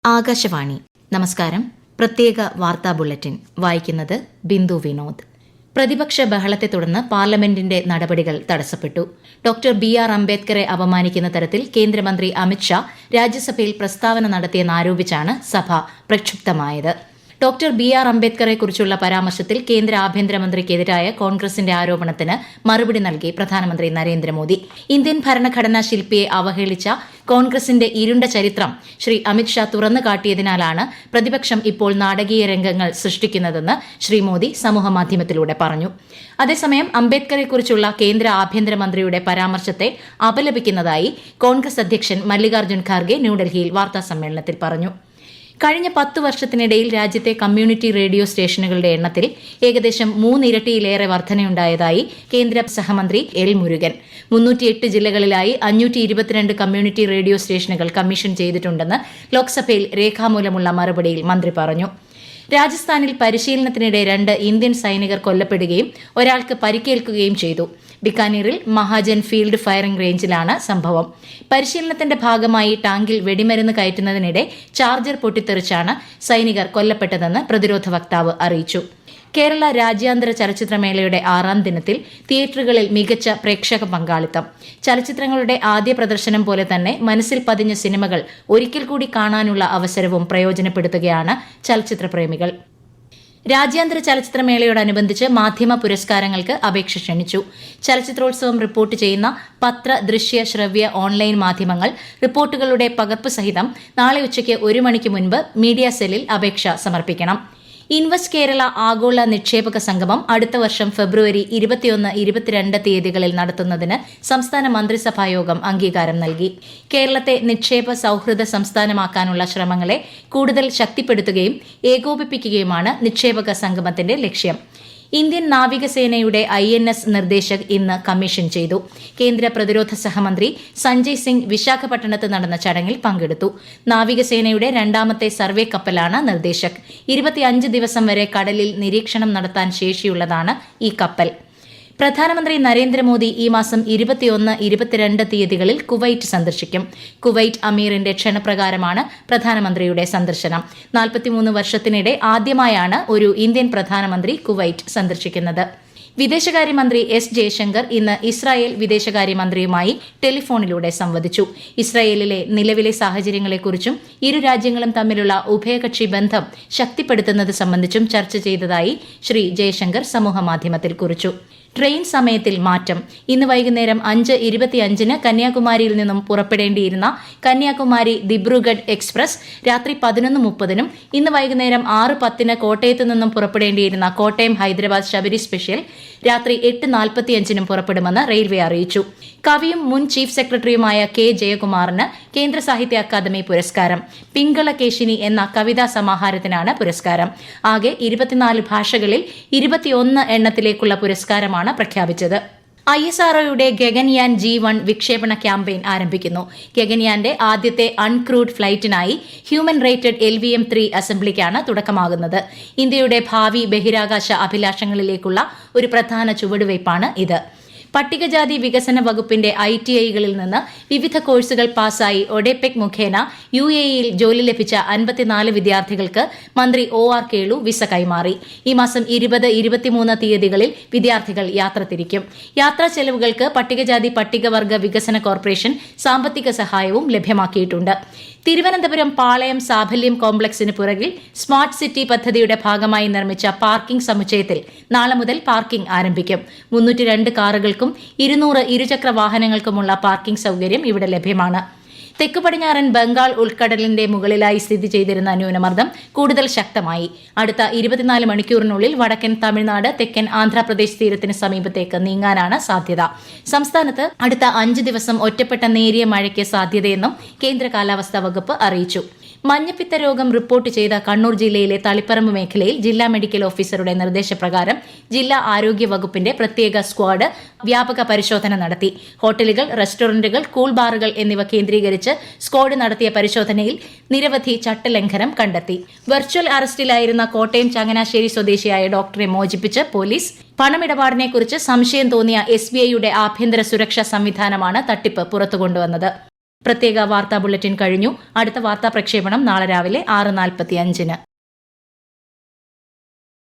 ആകാശവാണി നമസ്കാരം. പ്രത്യേക വാർത്താ ബുള്ളറ്റിൻ വായിക്കുന്നത് ബിന്ദു വിനോദ്. പ്രതിപക്ഷ ബഹളത്തെ തുടർന്ന് പാർലമെന്റിന്റെ നടപടികൾ തടസ്സപ്പെട്ടു. Doctor BR. അംബേദ്കറെ അപമാനിക്കുന്ന തരത്തിൽ കേന്ദ്രമന്ത്രി അമിത്ഷാ രാജ്യസഭയിൽ പ്രസ്താവന നടത്തിയെന്നാരോപിച്ചാണ് സഭ പ്രക്ഷുബ്ധമായത്. Doctor BR. അംബേദ്കറെക്കുറിച്ചുള്ള പരാമർശത്തിൽ കേന്ദ്ര ആഭ്യന്തരമന്ത്രിക്കെതിരായ കോൺഗ്രസിന്റെ ആരോപണത്തിന് മറുപടി നൽകി പ്രധാനമന്ത്രി നരേന്ദ്രമോദി. ഇന്ത്യൻ ഭരണഘടനാ ശില്പിയെ അവഹേളിച്ച കോൺഗ്രസിന്റെ ഇരുണ്ട ചരിത്രം ശ്രീ അമിത്ഷാ തുറന്നു കാട്ടിയതിനാലാണ് പ്രതിപക്ഷം ഇപ്പോൾ നാടകീയ രംഗങ്ങൾ സൃഷ്ടിക്കുന്നതെന്ന് ശ്രീ മോദി സമൂഹമാധ്യമത്തിലൂടെ പറഞ്ഞു. അതേസമയം അംബേദ്കറെക്കുറിച്ചുള്ള കേന്ദ്ര ആഭ്യന്തരമന്ത്രിയുടെ പരാമർശത്തെ അപലപിക്കുന്നതായി കോൺഗ്രസ് അധ്യക്ഷൻ മല്ലികാർജ്ജുൻ ഖാർഗെ ന്യൂഡൽഹിയിൽ വാർത്താസമ്മേളനത്തിൽ പറഞ്ഞു. കഴിഞ്ഞ 10 വർഷത്തിനിടയിൽ രാജ്യത്തെ കമ്മ്യൂണിറ്റി റേഡിയോ സ്റ്റേഷനുകളുടെ എണ്ണത്തിൽ ഏകദേശം 3 ഇരട്ടിയിലേറെ വർധനയുണ്ടായതായി കേന്ദ്ര സഹമന്ത്രി എൽ മുരുകൻ. 308 ജില്ലകളിലായി 522 കമ്മ്യൂണിറ്റി റേഡിയോ സ്റ്റേഷനുകൾ കമ്മീഷൻ ചെയ്തിട്ടുണ്ടെന്ന് ലോക്സഭയിൽ രേഖാമൂലമുള്ള മറുപടിയിൽ മന്ത്രി പറഞ്ഞു. രാജസ്ഥാനിൽ പരിശീലനത്തിനിടെ 2 ഇന്ത്യൻ സൈനികർ കൊല്ലപ്പെടുകയും ഒരാൾക്ക് പരിക്കേൽക്കുകയും ചെയ്തു. ബിക്കാനീറിൽ മഹാജൻ ഫീൽഡ് ഫയറിംഗ് റേഞ്ചിലാണ് സംഭവം. പരിശീലനത്തിന്റെ ഭാഗമായി ടാങ്കിൽ വെടിമരുന്ന് കയറ്റുന്നതിനിടെ ചാർജർ പൊട്ടിത്തെറിച്ചാണ് സൈനികർ കൊല്ലപ്പെട്ടതെന്ന് പ്രതിരോധ വക്താവ് അറിയിച്ചു. കേരള രാജ്യാന്തര ചലച്ചിത്രമേളയുടെ 6ാം ദിനത്തിൽ തിയേറ്ററുകളിൽ മികച്ച പ്രേക്ഷക പങ്കാളിത്തം. ചലച്ചിത്രങ്ങളുടെ ആദ്യ പ്രദർശനം പോലെ തന്നെ മനസ്സിൽ പതിഞ്ഞ സിനിമകൾ ഒരിക്കൽ കൂടി കാണാനുള്ള അവസരവും പ്രയോജനപ്പെടുത്തുകയാണ് ചലച്ചിത്രപ്രേമികൾ. രാജ്യാന്തര ചലച്ചിത്രമേളയോടനുബന്ധിച്ച് മാധ്യമ പുരസ്കാരങ്ങൾക്ക് അപേക്ഷ ക്ഷണിച്ചു. ചലച്ചിത്രോത്സവം റിപ്പോർട്ട് ചെയ്യുന്ന പത്ര, ദൃശ്യ, ശ്രവ്യ, ഓൺലൈൻ മാധ്യമങ്ങൾ റിപ്പോർട്ടുകളുടെ പകർപ്പ് സഹിതം നാളെ ഉച്ചയ്ക്ക് 1 മണിക്ക് മുൻപ് മീഡിയ സെല്ലിൽ അപേക്ഷ സമർപ്പിക്കണം. ഇൻവെസ്റ്റ് കേരള ആഗോള നിക്ഷേപക സംഗമം അടുത്ത വർഷം ഫെബ്രുവരി 21-22 തീയതികളിൽ നടത്തുന്നതിന് സംസ്ഥാന മന്ത്രിസഭായോഗം അംഗീകാരം നൽകി. കേരളത്തെ നിക്ഷേപ സൌഹൃദ സംസ്ഥാനമാക്കാനുള്ള ശ്രമങ്ങളെ കൂടുതൽ ശക്തിപ്പെടുത്തുകയും ഏകോപിപ്പിക്കുകയുമാണ് നിക്ഷേപക സംഗമത്തിന്റെ ലക്ഷ്യം. ഇന്ത്യൻ നാവികസേനയുടെ INS നിർദ്ദേശക് ഇന്ന് കമ്മീഷൻ ചെയ്തു. കേന്ദ്ര പ്രതിരോധ സഹമന്ത്രി സഞ്ജയ് സിംഗ് വിശാഖപട്ടണത്ത് നടന്ന ചടങ്ങിൽ പങ്കെടുത്തു. നാവികസേനയുടെ 2ാമത്തെ സർവേ കപ്പലാണ് നിർദ്ദേശക്. 25 ദിവസം വരെ കടലിൽ നിരീക്ഷണം നടത്താൻ ശേഷിയുള്ളതാണ് ഈ കപ്പൽ. പ്രധാനമന്ത്രി നരേന്ദ്രമോദി ഈ മാസം 21-22 തീയതികളിൽ കുവൈറ്റ് സന്ദർശിക്കും. കുവൈറ്റ് അമീറിന്റെ ക്ഷണപ്രകാരമാണ് പ്രധാനമന്ത്രിയുടെ സന്ദർശനം. 43 വർഷത്തിനിടെ ആദ്യമായാണ് ഒരു ഇന്ത്യൻ പ്രധാനമന്ത്രി കുവൈറ്റ് സന്ദർശിക്കുന്നത്. വിദേശകാര്യമന്ത്രി എസ് ജയശങ്കർ ഇന്ന് ഇസ്രായേൽ വിദേശകാര്യമന്ത്രിയുമായി ടെലിഫോണിലൂടെ സംവദിച്ചു. ഇസ്രായേലിലെ നിലവിലെ സാഹചര്യങ്ങളെക്കുറിച്ചും ഇരു രാജ്യങ്ങളും തമ്മിലുള്ള ഉഭയകക്ഷി ബന്ധം ശക്തിപ്പെടുത്തുന്നത് സംബന്ധിച്ചും ചർച്ച ചെയ്തതായി ശ്രീ ജയശങ്കർ സമൂഹമാധ്യമത്തിൽ കുറിച്ചു. ട്രെയിൻ സമയത്തിൽ മാറ്റം. ഇന്ന് വൈകുന്നേരം 5:25 കന്യാകുമാരിയിൽ നിന്നും പുറപ്പെടേണ്ടിയിരുന്ന കന്യാകുമാരി ദിബ്രുഗഡ് എക്സ്പ്രസ് രാത്രി 11:30 ഇന്ന് വൈകുന്നേരം 6:10 കോട്ടയത്ത് നിന്നും പുറപ്പെടേണ്ടിയിരുന്ന കോട്ടയം ഹൈദരാബാദ് ശബരി സ്പെഷ്യൽ രാത്രി 8:45 പുറപ്പെടുമെന്ന് റെയിൽവേ അറിയിച്ചു. കവിയും മുൻ ചീഫ് സെക്രട്ടറിയുമായ കെ ജയകുമാറിന് കേന്ദ്ര സാഹിത്യ അക്കാദമി പുരസ്കാരം. പിങ്കളകേശിനി എന്ന കവിതാ സമാഹാരത്തിനാണ് പുരസ്കാരം. ആകെ 24 ഭാഷകളിൽ 21 എണ്ണത്തിലേക്കുള്ള പുരസ്കാരമാണ് പ്രഖ്യാപിച്ചത്. ISROയുടെ ഗഗൻയാൻ G1 വിക്ഷേപണ ക്യാമ്പയിൻ ആരംഭിക്കുന്നു. ഗഗൻയാന്റെ ആദ്യത്തെ അൺക്രൂഡ് ഫ്ലൈറ്റിനായി ഹ്യൂമൻ റേറ്റഡ് LVM-3 അസംബ്ലിക്കാണ് തുടക്കമാകുന്നത്. ഇന്ത്യയുടെ ഭാവി ബഹിരാകാശ അഭിലാഷങ്ങളിലേക്കുള്ള ഒരു പ്രധാന ചുവടുവയ്പ്പാണ് ഇത്. പട്ടികജാതി വികസന വകുപ്പിന്റെ ITIകളിൽ നിന്ന് വിവിധ കോഴ്സുകൾ പാസായി ഒഡെപെക് മുഖേന UAEയിൽ ജോലി ലഭിച്ച 54 വിദ്യാർത്ഥികൾക്ക് മന്ത്രി OR കേളു വിസ കൈമാറി. ഈ മാസം 20-23 തീയതികളിൽ വിദ്യാർത്ഥികൾ യാത്ര തിരിക്കും. യാത്രാ ചെലവുകൾക്ക് പട്ടികജാതി പട്ടികവർഗ വികസന കോർപ്പറേഷൻ സാമ്പത്തിക സഹായവും ലഭ്യമാക്കിയിട്ടുണ്ട്. തിരുവനന്തപുരം പാളയം സാഫല്യം കോംപ്ലക്സിന് പുറകിൽ സ്മാർട്ട് സിറ്റി പദ്ധതിയുടെ ഭാഗമായി നിർമ്മിച്ച പാർക്കിംഗ് സമുച്ചയത്തിൽ നാളെ മുതൽ പാർക്കിംഗ് ആരംഭിക്കും. 302 കാറുകൾക്കും 200 ഇരുചക്ര വാഹനങ്ങൾക്കുമുള്ള പാർക്കിംഗ് സൌകര്യം ഇവിടെ ലഭ്യമാണ്. തെക്കു പടിഞ്ഞാറൻ ബംഗാൾ ഉൾക്കടലിന്റെ മുകളിലായി സ്ഥിതി ചെയ്തിരുന്ന ന്യൂനമർദ്ദം കൂടുതൽ ശക്തമായി. അടുത്ത 24 മണിക്കൂറിനുള്ളിൽ വടക്കൻ തമിഴ്നാട്, തെക്കൻ ആന്ധ്രാപ്രദേശ് തീരത്തിന് സമീപത്തേക്ക് നീങ്ങാനാണ് സാധ്യത. സംസ്ഥാനത്ത് അടുത്ത 5 ദിവസം ഒറ്റപ്പെട്ട നേരിയ മഴയ്ക്ക് സാധ്യതയെന്നും കേന്ദ്ര കാലാവസ്ഥാ വകുപ്പ് അറിയിച്ചു. മഞ്ഞപ്പിത്ത രോഗം റിപ്പോർട്ട് ചെയ്ത കണ്ണൂർ ജില്ലയിലെ തളിപ്പറമ്പ് മേഖലയിൽ ജില്ലാ മെഡിക്കൽ ഓഫീസറുടെ നിർദ്ദേശപ്രകാരം ജില്ലാ ആരോഗ്യ വകുപ്പിന്റെ പ്രത്യേക സ്ക്വാഡ് വ്യാപക പരിശോധന നടത്തി. ഹോട്ടലുകൾ, റെസ്റ്റോറന്റുകൾ, കൂൾ ബാറുകൾ എന്നിവ കേന്ദ്രീകരിച്ച് സ്ക്വാഡ് നടത്തിയ പരിശോധനയിൽ നിരവധി ചട്ടലംഘനം കണ്ടെത്തി. വെർച്വൽ അറസ്റ്റിലായിരുന്ന കോട്ടയം ചങ്ങനാശ്ശേരി സ്വദേശിയായ ഡോക്ടറെ മോചിപ്പിച്ച് പോലീസ്. പണമിടപാടിനെക്കുറിച്ച് സംശയം തോന്നിയ SBIയുടെ ആഭ്യന്തര സുരക്ഷാ സംവിധാനമാണ് തട്ടിപ്പ് പുറത്തുകൊണ്ടുവന്നത്. പ്രത്യേക വാർത്താ ബുള്ളറ്റിൻ കഴിഞ്ഞു. അടുത്ത വാർത്താ പ്രക്ഷേപണം നാളെ രാവിലെ 6:45.